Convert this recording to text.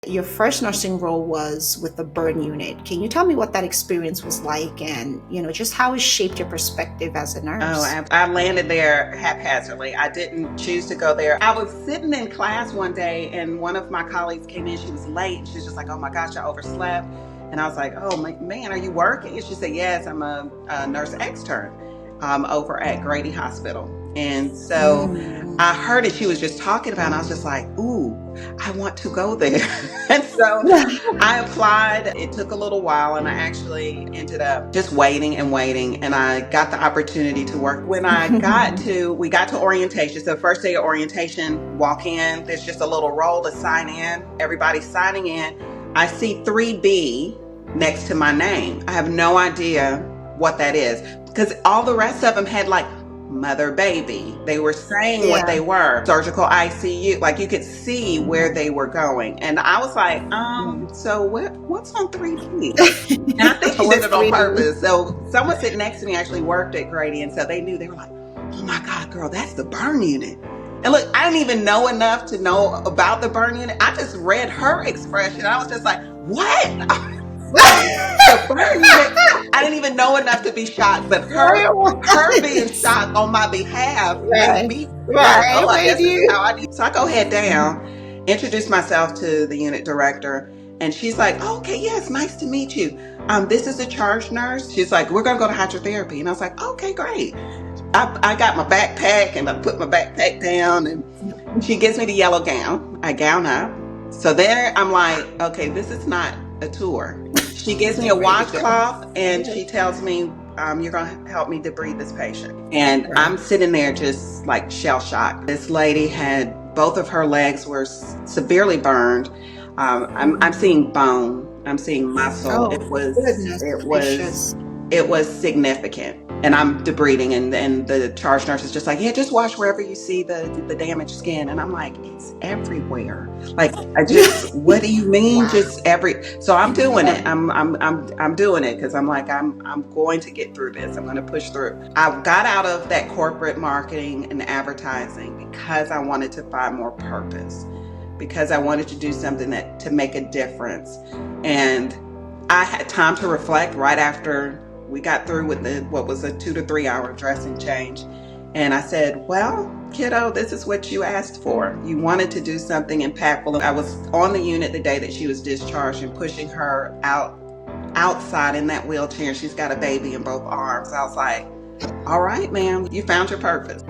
Your first nursing role was with the burn unit. Can you tell me what that experience was like and, just how it shaped your perspective as a Oh, nurse? I landed there haphazardly. I didn't choose to go there. I was sitting in class one day and one of my colleagues came in. She was late and she was just like, oh my gosh, I overslept. And I was like, oh man, are you working? And she said, yes, I'm a nurse extern over at Grady Hospital. And so Mm. I heard it. She was just talking about it. And I was just like, ooh, I want to go there. And so I applied. It took a little while and I actually ended up just waiting and waiting. And I got the opportunity to work. When we got to orientation. So first day of orientation, walk in, there's just a little roll to sign in. Everybody's signing in. I see 3B next to my name. I have no idea what that is because all the rest of them had like mother baby. They were saying what Yeah. they were. Surgical ICU. Like you could see where they were going. And I was like, Mm. so what's on 3B? And I think she did What's it on 3D? purpose. So someone sitting next to me actually worked at Grady. And so they knew. They were like, oh my God, girl, that's the burn unit. And look, I didn't even know enough to know about the burn unit. I just read her expression. I was just like, what? The burn unit. I didn't even know enough to be shocked, but her being shocked on my behalf made Right. me like, Right. oh, I Made guess this is you. how I need. So I go head down, introduce myself to the unit director, and she's like, oh, okay, yes, nice to meet you. This is a charge nurse. She's like, we're gonna go to hydrotherapy, and I was like, okay, great. I got my backpack and I put my backpack down, and she gives me the yellow gown. I gown up. So then I'm like, okay, this is not a tour. She gives me a Ready to go. washcloth and she tells me, you're going to help me debride this patient. And I'm sitting there just like shell shocked. This lady had both of her legs were severely burned. I'm seeing bone. I'm seeing muscle. Oh, goodness gracious. It was significant. And I'm debriding, and the charge nurse is just like, yeah, just wash wherever you see the damaged skin. And I'm like, it's everywhere. Like, what do you mean, Wow. just so I'm doing it. I'm doing it because I'm like, I'm going to get through this. I'm going to push through. I got out of that corporate marketing and advertising because I wanted to find more purpose, because I wanted to do something to make a difference. And I had time to reflect right after we got through with what was a 2 to 3 hour dressing change. And I said, well, kiddo, this is what you asked for. You wanted to do something impactful. I was on the unit the day that she was discharged and pushing her outside in that wheelchair. She's got a baby in both arms. I was like, all right, ma'am, you found your purpose.